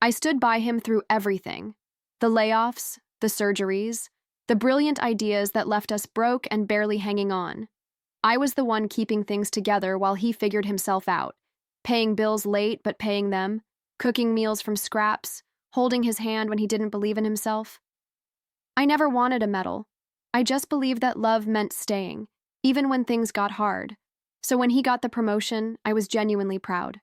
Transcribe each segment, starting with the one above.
I stood by him through everything: the layoffs, the surgeries, the brilliant ideas that left us broke and barely hanging on. I was the one keeping things together while he figured himself out, paying bills late but paying them, cooking meals from scraps, holding his hand when he didn't believe in himself. I never wanted a medal. I just believed that love meant staying, even when things got hard. So when he got the promotion, I was genuinely proud.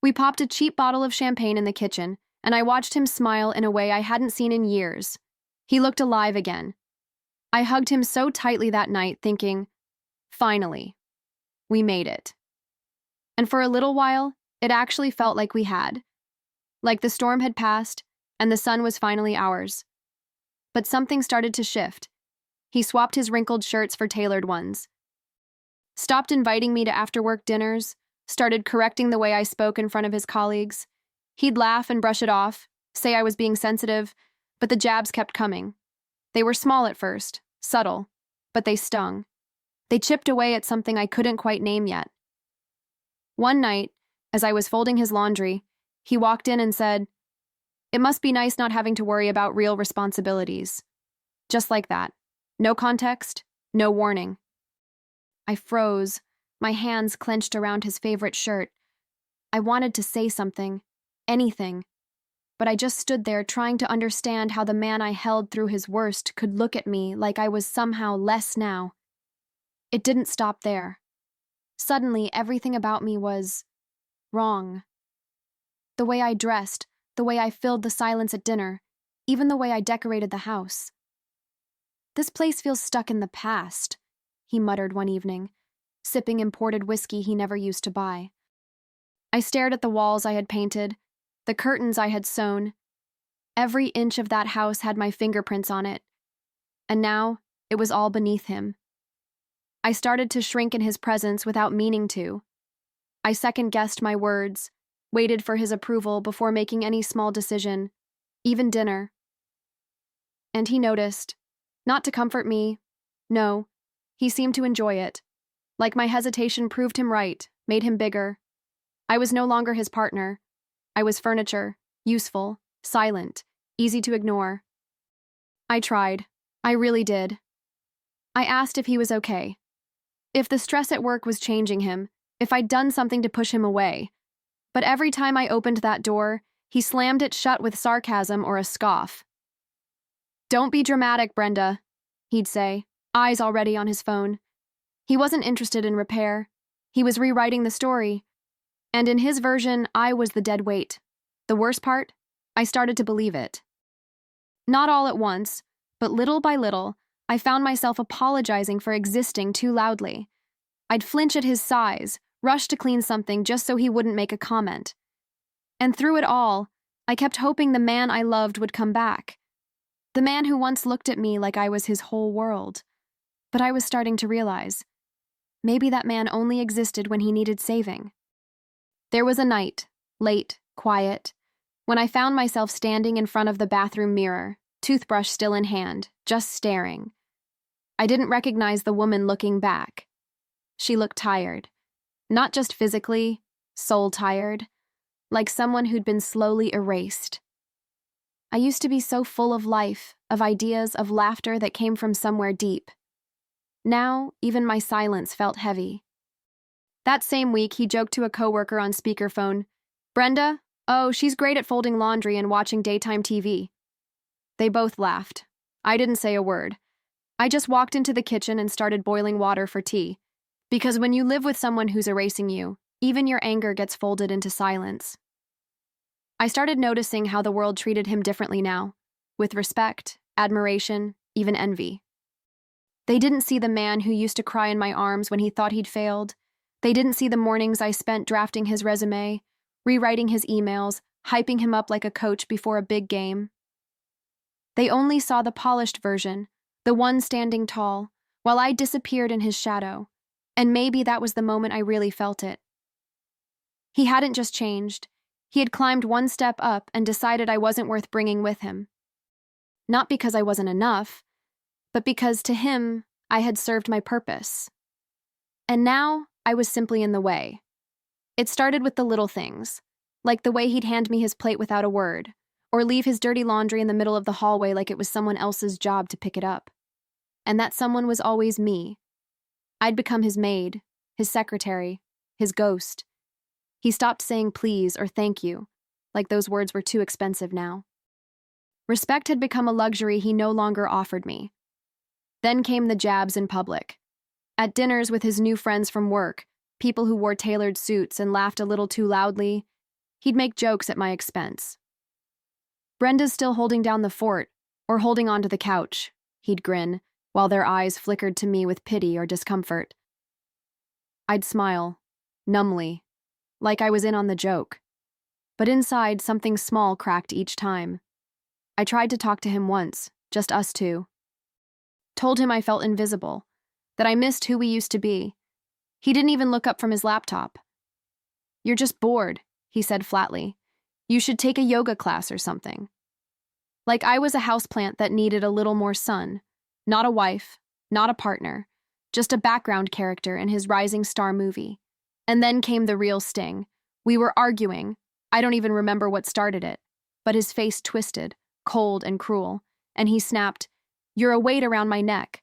We popped a cheap bottle of champagne in the kitchen, and I watched him smile in a way I hadn't seen in years. He looked alive again. I hugged him so tightly that night, thinking, finally, we made it. And for a little while, it actually felt like we had. Like the storm had passed, and the sun was finally ours. But something started to shift. He swapped his wrinkled shirts for tailored ones, stopped inviting me to after-work dinners, started correcting the way I spoke in front of his colleagues. He'd laugh and brush it off, say I was being sensitive, but the jabs kept coming. They were small at first, subtle, but they stung. They chipped away at something I couldn't quite name yet. One night, as I was folding his laundry, he walked in and said, "It must be nice not having to worry about real responsibilities." Just like that. No context, no warning. I froze, my hands clenched around his favorite shirt. I wanted to say something, anything, but I just stood there trying to understand how the man I held through his worst could look at me like I was somehow less now. It didn't stop there. Suddenly, everything about me was wrong. The way I dressed, the way I filled the silence at dinner, even the way I decorated the house. "This place feels stuck in the past," he muttered one evening, sipping imported whiskey he never used to buy. I stared at the walls I had painted, the curtains I had sewn. Every inch of that house had my fingerprints on it, and now it was all beneath him. I started to shrink in his presence without meaning to. I second-guessed my words, waited for his approval before making any small decision, even dinner. And he noticed. Not to comfort me. No, he seemed to enjoy it. Like my hesitation proved him right, made him bigger. I was no longer his partner. I was furniture, useful, silent, easy to ignore. I tried. I really did. I asked if he was okay. If the stress at work was changing him, if I'd done something to push him away. But every time I opened that door, he slammed it shut with sarcasm or a scoff. "Don't be dramatic, Brenda," he'd say, eyes already on his phone. He wasn't interested in repair. He was rewriting the story. And in his version, I was the dead weight. The worst part? I started to believe it. Not all at once, but little by little, I found myself apologizing for existing too loudly. I'd flinch at his sighs, rush to clean something just so he wouldn't make a comment. And through it all, I kept hoping the man I loved would come back. The man who once looked at me like I was his whole world. But I was starting to realize, maybe that man only existed when he needed saving. There was a night, late, quiet, when I found myself standing in front of the bathroom mirror, toothbrush still in hand, just staring. I didn't recognize the woman looking back. She looked tired. Not just physically, soul-tired, like someone who'd been slowly erased. I used to be so full of life, of ideas, of laughter that came from somewhere deep. Now, even my silence felt heavy. That same week, he joked to a coworker on speakerphone, "Brenda? Oh, she's great at folding laundry and watching daytime TV." They both laughed. I didn't say a word. I just walked into the kitchen and started boiling water for tea. Because when you live with someone who's erasing you, even your anger gets folded into silence. I started noticing how the world treated him differently now, with respect, admiration, even envy. They didn't see the man who used to cry in my arms when he thought he'd failed. They didn't see the mornings I spent drafting his resume, rewriting his emails, hyping him up like a coach before a big game. They only saw the polished version, the one standing tall, while I disappeared in his shadow, and maybe that was the moment I really felt it. He hadn't just changed. He had climbed one step up and decided I wasn't worth bringing with him. Not because I wasn't enough, but because to him, I had served my purpose. And now, I was simply in the way. It started with the little things. like the way he'd hand me his plate without a word, or leave his dirty laundry in the middle of the hallway like it was someone else's job to pick it up. And that someone was always me. I'd become his maid, his secretary, his ghost. He stopped saying please or thank you, like those words were too expensive now. Respect had become a luxury he no longer offered me. Then came the jabs in public. At dinners with his new friends from work, people who wore tailored suits and laughed a little too loudly, he'd make jokes at my expense. "Brenda's still holding down the fort, or holding onto the couch," he'd grin, while their eyes flickered to me with pity or discomfort. I'd smile, numbly, like I was in on the joke. But inside, something small cracked each time. I tried to talk to him once, just us two. Told him I felt invisible, that I missed who we used to be. He didn't even look up from his laptop. "You're just bored," he said flatly. "You should take a yoga class or something." Like I was a houseplant that needed a little more sun. Not a wife, not a partner, just a background character in his rising star movie. And then came the real sting. We were arguing. I don't even remember what started it. But his face twisted, cold and cruel, and he snapped, "You're a weight around my neck."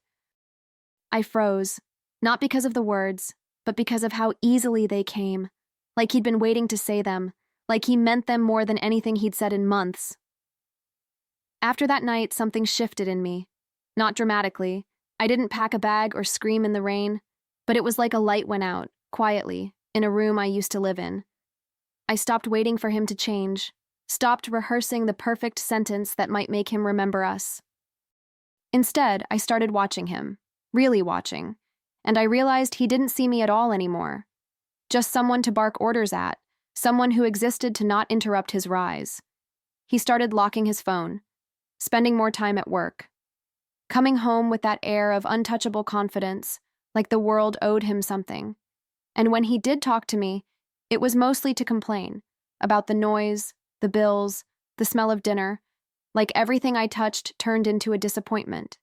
I froze, not because of the words, but because of how easily they came, like he'd been waiting to say them, like he meant them more than anything he'd said in months. After that night, something shifted in me. Not dramatically. I didn't pack a bag or scream in the rain, but it was like a light went out, quietly, in a room I used to live in. I stopped waiting for him to change, stopped rehearsing the perfect sentence that might make him remember us. Instead, I started watching him, really watching, and I realized he didn't see me at all anymore. Just someone to bark orders at, someone who existed to not interrupt his rise. He started locking his phone, spending more time at work, coming home with that air of untouchable confidence, like the world owed him something. And when he did talk to me, it was mostly to complain about the noise, the bills, the smell of dinner, like everything I touched turned into a disappointment.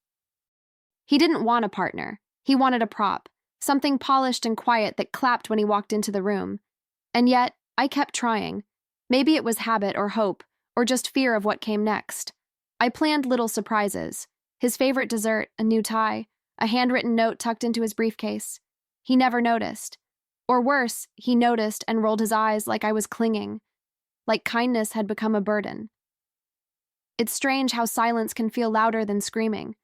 He didn't want a partner. He wanted a prop, something polished and quiet that clapped when he walked into the room. And yet, I kept trying. Maybe it was habit or hope, or just fear of what came next. I planned little surprises. His favorite dessert, a new tie, a handwritten note tucked into his briefcase. He never noticed. Or worse, he noticed and rolled his eyes like I was clinging, like kindness had become a burden. It's strange how silence can feel louder than screaming.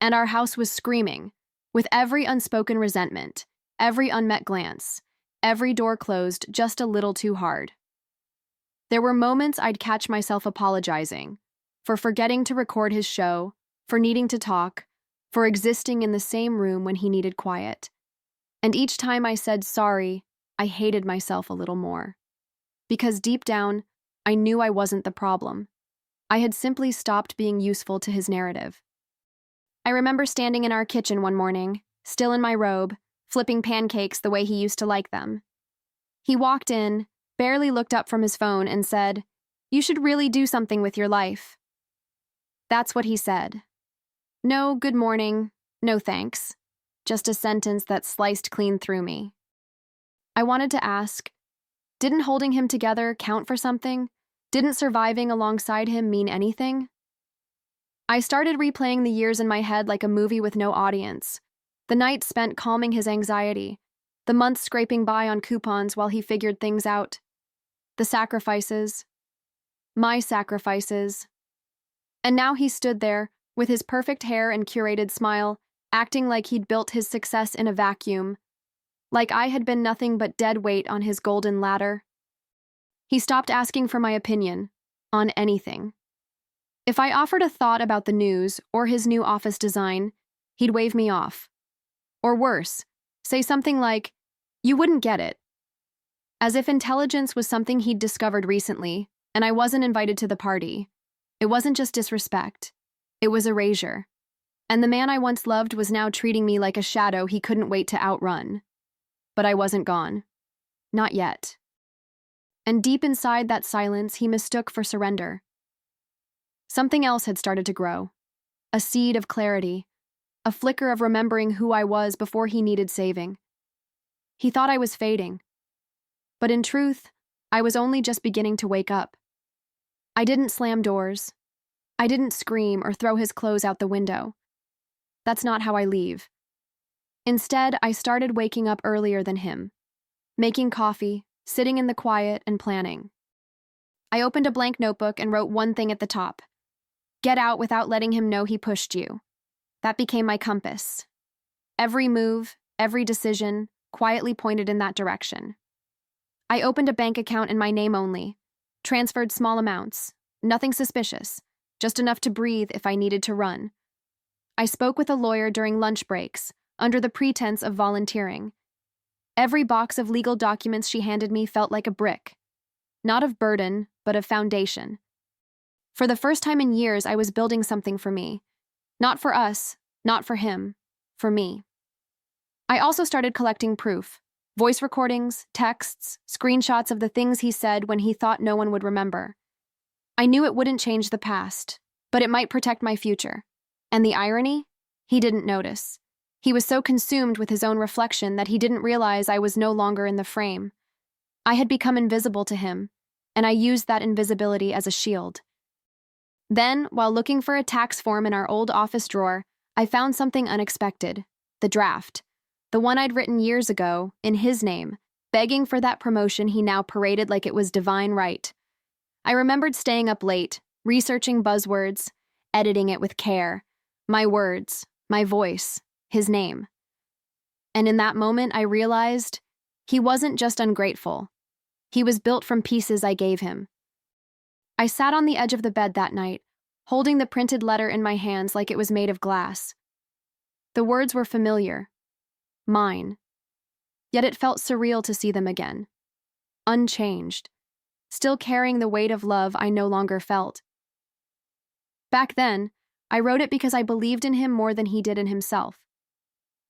And our house was screaming, with every unspoken resentment, every unmet glance, every door closed just a little too hard. There were moments I'd catch myself apologizing, for forgetting to record his show, for needing to talk, for existing in the same room when he needed quiet. And each time I said sorry, I hated myself a little more. Because deep down, I knew I wasn't the problem. I had simply stopped being useful to his narrative. I remember standing in our kitchen one morning, still in my robe, flipping pancakes the way he used to like them. He walked in, barely looked up from his phone, and said, "You should really do something with your life." That's what he said. No good morning, no thanks. Just a sentence that sliced clean through me. I wanted to ask, didn't holding him together count for something? Didn't surviving alongside him mean anything? I started replaying the years in my head like a movie with no audience. The nights spent calming his anxiety, the months scraping by on coupons while he figured things out. The sacrifices. My sacrifices. And now he stood there, with his perfect hair and curated smile, acting like he'd built his success in a vacuum, like I had been nothing but dead weight on his golden ladder. He stopped asking for my opinion, on anything. If I offered a thought about the news or his new office design, he'd wave me off. Or worse, say something like, "You wouldn't get it." As if intelligence was something he'd discovered recently, and I wasn't invited to the party. It wasn't just disrespect. It was erasure. And the man I once loved was now treating me like a shadow he couldn't wait to outrun. But I wasn't gone. Not yet. And deep inside that silence, he mistook for surrender. Something else had started to grow. A seed of clarity. A flicker of remembering who I was before he needed saving. He thought I was fading. But in truth, I was only just beginning to wake up. I didn't slam doors. I didn't scream or throw his clothes out the window. That's not how I leave. Instead, I started waking up earlier than him, making coffee, sitting in the quiet, and planning. I opened a blank notebook and wrote one thing at the top. Get out without letting him know he pushed you. That became my compass. Every move, every decision, quietly pointed in that direction. I opened a bank account in my name only, transferred small amounts, nothing suspicious, just enough to breathe if I needed to run. I spoke with a lawyer during lunch breaks, under the pretense of volunteering. Every box of legal documents she handed me felt like a brick. Not of burden, but of foundation. For the first time in years, I was building something for me. Not for us, not for him, for me. I also started collecting proof. Voice recordings, texts, screenshots of the things he said when he thought no one would remember. I knew it wouldn't change the past, but it might protect my future. And the irony? He didn't notice. He was so consumed with his own reflection that he didn't realize I was no longer in the frame. I had become invisible to him, and I used that invisibility as a shield. Then, while looking for a tax form in our old office drawer, I found something unexpected: the draft. The one I'd written years ago, in his name, begging for that promotion he now paraded like it was divine right. I remembered staying up late, researching buzzwords, editing it with care. My words, my voice, his name. And in that moment, I realized he wasn't just ungrateful. He was built from pieces I gave him. I sat on the edge of the bed that night, holding the printed letter in my hands like it was made of glass. The words were familiar. Mine. Yet it felt surreal to see them again. Unchanged. Still carrying the weight of love I no longer felt. Back then, I wrote it because I believed in him more than he did in himself.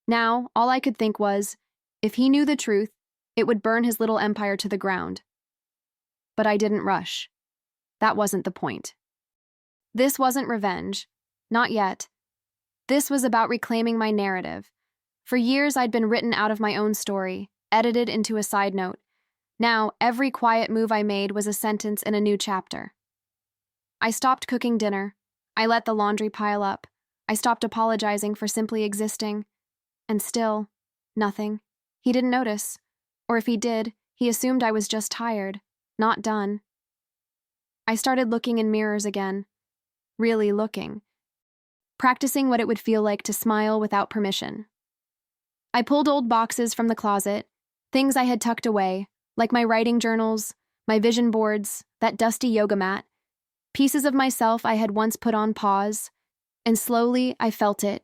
Now, all I could think was, if he knew the truth, it would burn his little empire to the ground. But I didn't rush. That wasn't the point. This wasn't revenge. Not yet. This was about reclaiming my narrative. For years, I'd been written out of my own story, edited into a side note. Now, every quiet move I made was a sentence in a new chapter. I stopped cooking dinner. I let the laundry pile up. I stopped apologizing for simply existing. And still, nothing. He didn't notice. Or if he did, he assumed I was just tired, not done. I started looking in mirrors again. Really looking. Practicing what it would feel like to smile without permission. I pulled old boxes from the closet, things I had tucked away, like my writing journals, my vision boards, that dusty yoga mat, pieces of myself I had once put on pause, and slowly I felt it,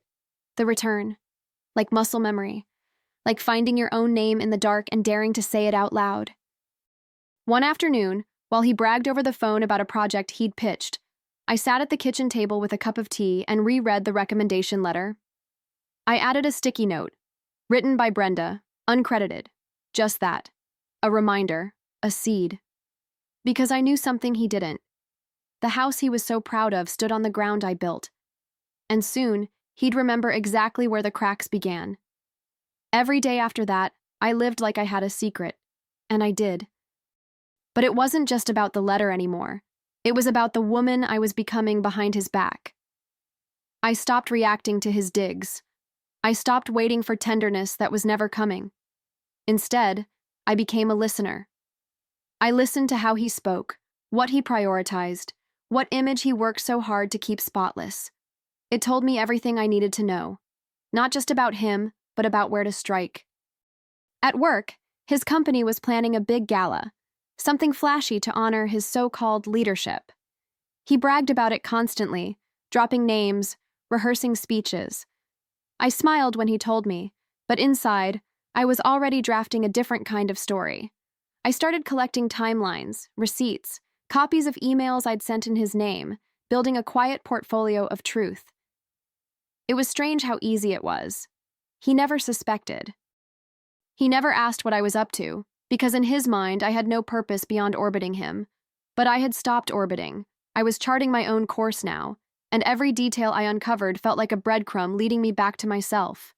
the return, like muscle memory, like finding your own name in the dark and daring to say it out loud. One afternoon, while he bragged over the phone about a project he'd pitched, I sat at the kitchen table with a cup of tea and reread the recommendation letter. I added a sticky note, written by Brenda, uncredited, just that, a reminder, a seed. Because I knew something he didn't. The house he was so proud of stood on the ground I built. And soon, he'd remember exactly where the cracks began. Every day after that, I lived like I had a secret. And I did. But it wasn't just about the letter anymore. It was about the woman I was becoming behind his back. I stopped reacting to his digs. I stopped waiting for tenderness that was never coming. Instead, I became a listener. I listened to how he spoke, what he prioritized, what image he worked so hard to keep spotless. It told me everything I needed to know, not just about him, but about where to strike. At work, his company was planning a big gala, something flashy to honor his so-called leadership. He bragged about it constantly, dropping names, rehearsing speeches. I smiled when he told me, but inside, I was already drafting a different kind of story. I started collecting timelines, receipts, copies of emails I'd sent in his name, building a quiet portfolio of truth. It was strange how easy it was. He never suspected. He never asked what I was up to, because in his mind I had no purpose beyond orbiting him. But I had stopped orbiting. I was charting my own course now, and every detail I uncovered felt like a breadcrumb leading me back to myself.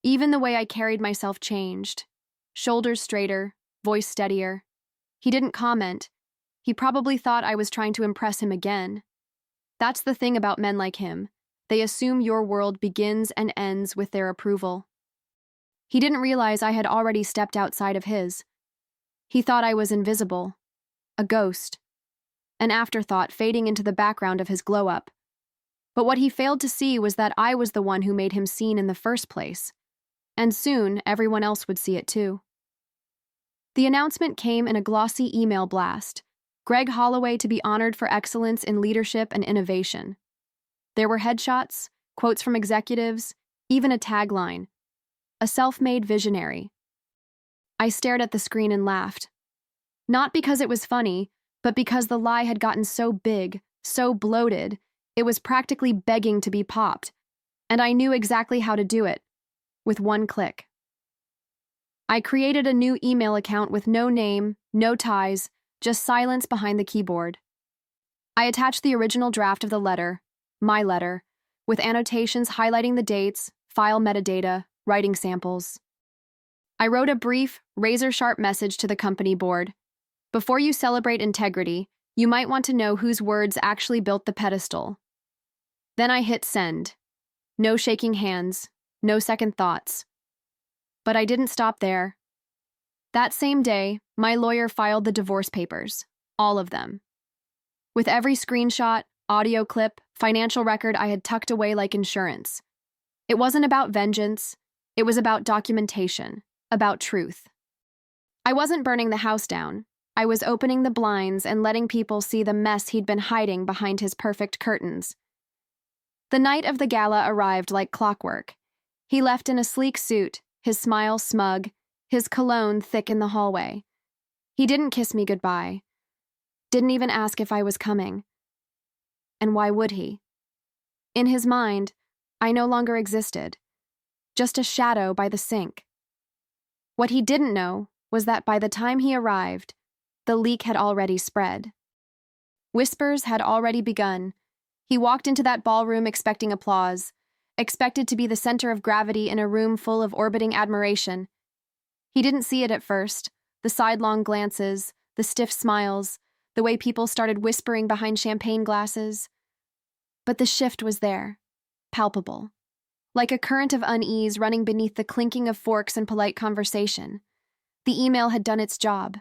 Even the way I carried myself changed. Shoulders straighter, voice steadier. He didn't comment. He probably thought I was trying to impress him again. That's the thing about men like him. They assume your world begins and ends with their approval. He didn't realize I had already stepped outside of his. He thought I was invisible, a ghost, an afterthought fading into the background of his glow-up. But what he failed to see was that I was the one who made him seen in the first place, and soon everyone else would see it too. The announcement came in a glossy email blast. Greg Holloway to be honored for excellence in leadership and innovation. There were headshots, quotes from executives, even a tagline, a self-made visionary. I stared at the screen and laughed. Not because it was funny, but because the lie had gotten so big, so bloated, it was practically begging to be popped, and I knew exactly how to do it, with one click. I created a new email account with no name, no ties, just silence behind the keyboard. I attached the original draft of the letter, my letter, with annotations highlighting the dates, file metadata, writing samples. I wrote a brief, razor-sharp message to the company board. Before you celebrate integrity, you might want to know whose words actually built the pedestal. Then I hit send. No shaking hands, no second thoughts. But I didn't stop there. That same day, my lawyer filed the divorce papers, all of them. With every screenshot, audio clip, financial record I had tucked away like insurance. It wasn't about vengeance, it was about documentation, about truth. I wasn't burning the house down. I was opening the blinds and letting people see the mess he'd been hiding behind his perfect curtains. The night of the gala arrived like clockwork. He left in a sleek suit, his smile smug, his cologne thick in the hallway. He didn't kiss me goodbye. Didn't even ask if I was coming. And why would he? In his mind, I no longer existed. Just a shadow by the sink. What he didn't know was that by the time he arrived, the leak had already spread. Whispers had already begun. He walked into that ballroom expecting applause, expected to be the center of gravity in a room full of orbiting admiration. He didn't see it at first, the sidelong glances, the stiff smiles, the way people started whispering behind champagne glasses. But the shift was there, palpable, like a current of unease running beneath the clinking of forks and polite conversation. The email had done its job.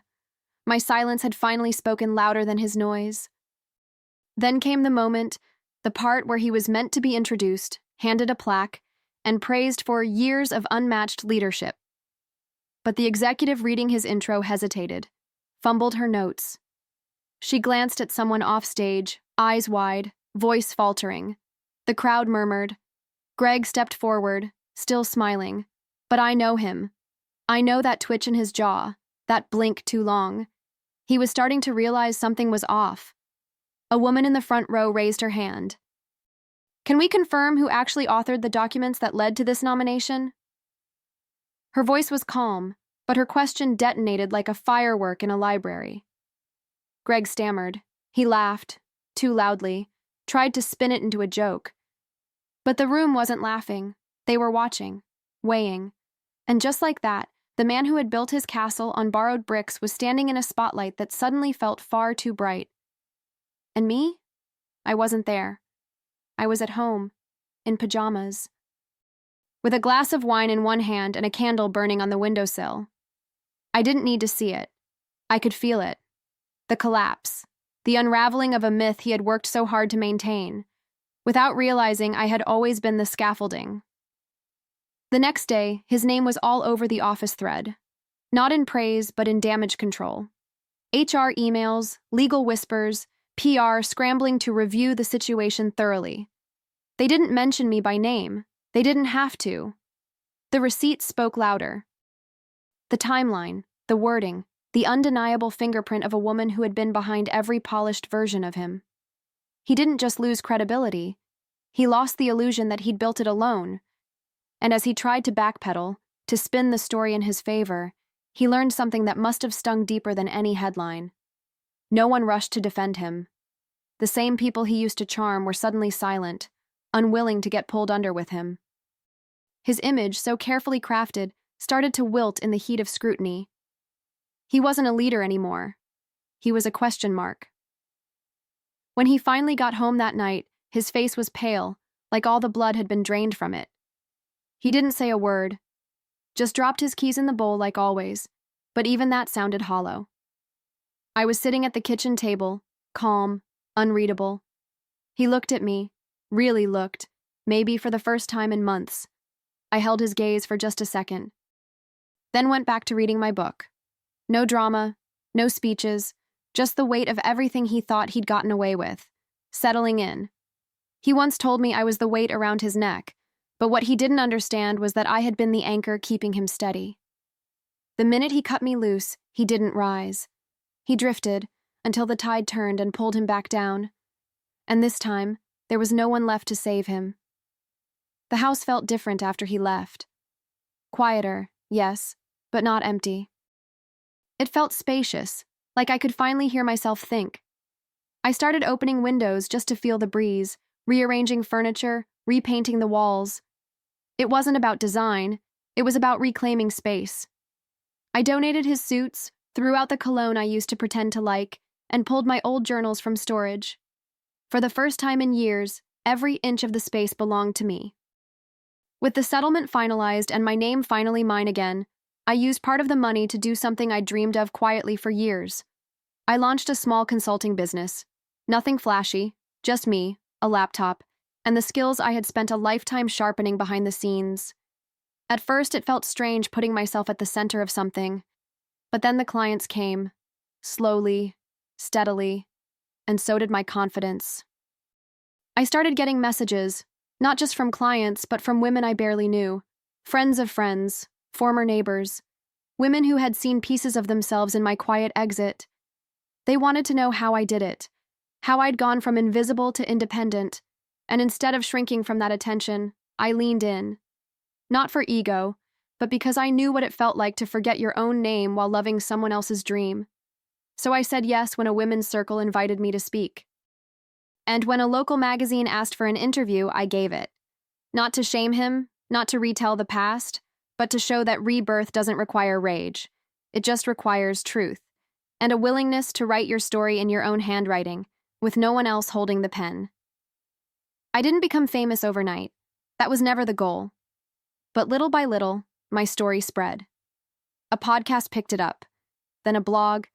My silence had finally spoken louder than his noise. Then came the moment, the part where he was meant to be introduced, handed a plaque, and praised for years of unmatched leadership. But the executive reading his intro hesitated, fumbled her notes. She glanced at someone off stage, eyes wide, voice faltering. The crowd murmured. Greg stepped forward, still smiling. But I know him. I know that twitch in his jaw, that blink too long. He was starting to realize something was off. A woman in the front row raised her hand. Can we confirm who actually authored the documents that led to this nomination? Her voice was calm, but her question detonated like a firework in a library. Greg stammered. He laughed, too loudly, tried to spin it into a joke. But the room wasn't laughing. They were watching, weighing. And just like that, the man who had built his castle on borrowed bricks was standing in a spotlight that suddenly felt far too bright. And me? I wasn't there. I was at home, in pajamas, with a glass of wine in one hand and a candle burning on the windowsill. I didn't need to see it. I could feel it. The collapse, the unraveling of a myth he had worked so hard to maintain. Without realizing, I had always been the scaffolding. The next day, his name was all over the office thread. Not in praise, but in damage control. HR emails, legal whispers, PR scrambling to review the situation thoroughly. They didn't mention me by name. They didn't have to. The receipts spoke louder. The timeline, the wording, the undeniable fingerprint of a woman who had been behind every polished version of him. He didn't just lose credibility. He lost the illusion that he'd built it alone. And as he tried to backpedal, to spin the story in his favor, he learned something that must have stung deeper than any headline. No one rushed to defend him. The same people he used to charm were suddenly silent, unwilling to get pulled under with him. His image, so carefully crafted, started to wilt in the heat of scrutiny. He wasn't a leader anymore, He was a question mark. When he finally got home that night, his face was pale, like all the blood had been drained from it. He didn't say a word, just dropped his keys in the bowl like always, but even that sounded hollow. I was sitting at the kitchen table, calm, unreadable. He looked at me, really looked, maybe for the first time in months. I held his gaze for just a second, then went back to reading my book. No drama, no speeches, just the weight of everything he thought he'd gotten away with, settling in. He once told me I was the weight around his neck, but what he didn't understand was that I had been the anchor keeping him steady. The minute he cut me loose, he didn't rise. He drifted until the tide turned and pulled him back down. And this time, there was no one left to save him. The house felt different after he left. Quieter, yes, but not empty. It felt spacious, like I could finally hear myself think. I started opening windows just to feel the breeze, rearranging furniture, repainting the walls. It wasn't about design, it was about reclaiming space. I donated his suits, threw out the cologne I used to pretend to like, and pulled my old journals from storage. For the first time in years, every inch of the space belonged to me. With the settlement finalized and my name finally mine again, I used part of the money to do something I dreamed of quietly for years. I launched a small consulting business. Nothing flashy, just me, a laptop, and the skills I had spent a lifetime sharpening behind the scenes. At first, it felt strange putting myself at the center of something, but then the clients came, slowly, steadily, and so did my confidence. I started getting messages, not just from clients, but from women I barely knew, friends of friends, former neighbors, women who had seen pieces of themselves in my quiet exit. They wanted to know how I did it, how I'd gone from invisible to independent, and instead of shrinking from that attention, I leaned in. Not for ego, but because I knew what it felt like to forget your own name while loving someone else's dream. So I said yes when a women's circle invited me to speak. And when a local magazine asked for an interview, I gave it. Not to shame him, not to retell the past, but to show that rebirth doesn't require rage. It just requires truth, and a willingness to write your story in your own handwriting, with no one else holding the pen. I didn't become famous overnight. That was never the goal. But little by little, my story spread. A podcast picked it up, then a blog,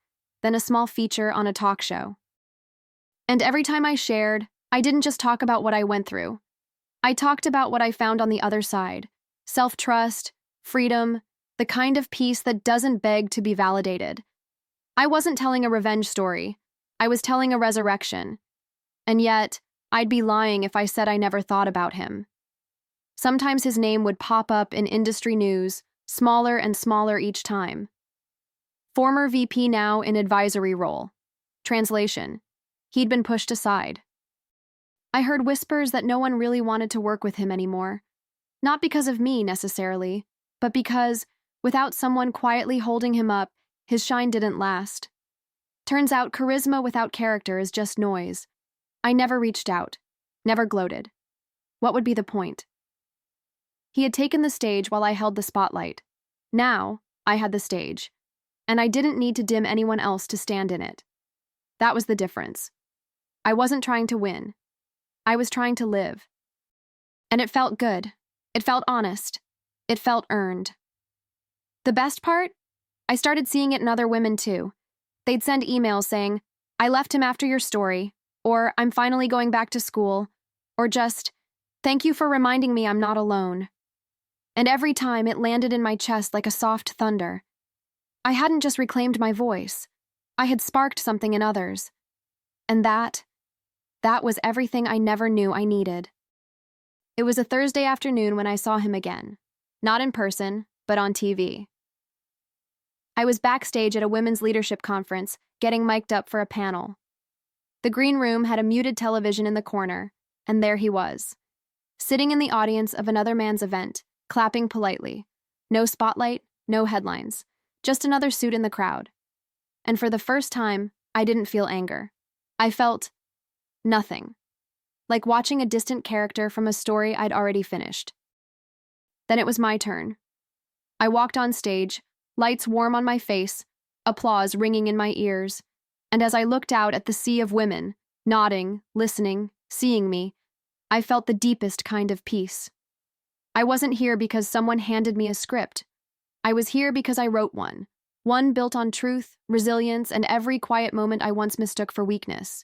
then a small feature on a talk show. And every time I shared, I didn't just talk about what I went through. I talked about what I found on the other side: self-trust, freedom, the kind of peace that doesn't beg to be validated. I wasn't telling a revenge story. I was telling a resurrection. And yet, I'd be lying if I said I never thought about him. Sometimes his name would pop up in industry news, smaller and smaller each time. Former VP now in advisory role. Translation: he'd been pushed aside. I heard whispers that no one really wanted to work with him anymore. Not because of me, necessarily, but because, without someone quietly holding him up, his shine didn't last. Turns out charisma without character is just noise. I never reached out, never gloated. What would be the point? He had taken the stage while I held the spotlight. Now, I had the stage, and I didn't need to dim anyone else to stand in it. That was the difference. I wasn't trying to win. I was trying to live. And it felt good. It felt honest. It felt earned. The best part? I started seeing it in other women too. They'd send emails saying, "I left him after your story," or "I'm finally going back to school," or just, "Thank you for reminding me I'm not alone." And every time it landed in my chest like a soft thunder. I hadn't just reclaimed my voice. I had sparked something in others. And that was everything I never knew I needed. It was a Thursday afternoon when I saw him again. Not in person, but on TV. I was backstage at a women's leadership conference, getting mic'd up for a panel. The green room had a muted television in the corner, and there he was, sitting in the audience of another man's event, clapping politely. No spotlight, no headlines, just another suit in the crowd. And for the first time, I didn't feel anger. I felt nothing, like watching a distant character from a story I'd already finished. Then it was my turn. I walked on stage, lights warm on my face, applause ringing in my ears, And as I looked out at the sea of women, nodding, listening, seeing me, I felt the deepest kind of peace. I wasn't here because someone handed me a script. I was here because I wrote one built on truth, resilience, and every quiet moment I once mistook for weakness.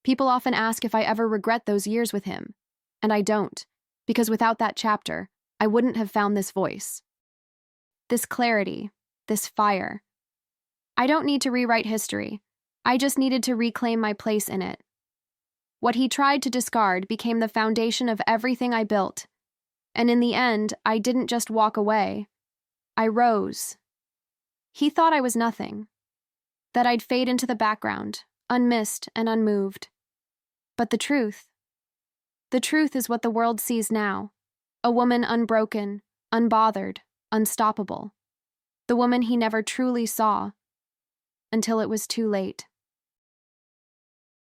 People often ask if I ever regret those years with him, and I don't, because without that chapter, I wouldn't have found this voice. This clarity, this fire. I don't need to rewrite history. I just needed to reclaim my place in it. What he tried to discard became the foundation of everything I built. And in the end, I didn't just walk away. I rose. He thought I was nothing, that I'd fade into the background, unmissed and unmoved. But the truth is what the world sees now. A woman unbroken, unbothered, unstoppable. The woman he never truly saw, until it was too late.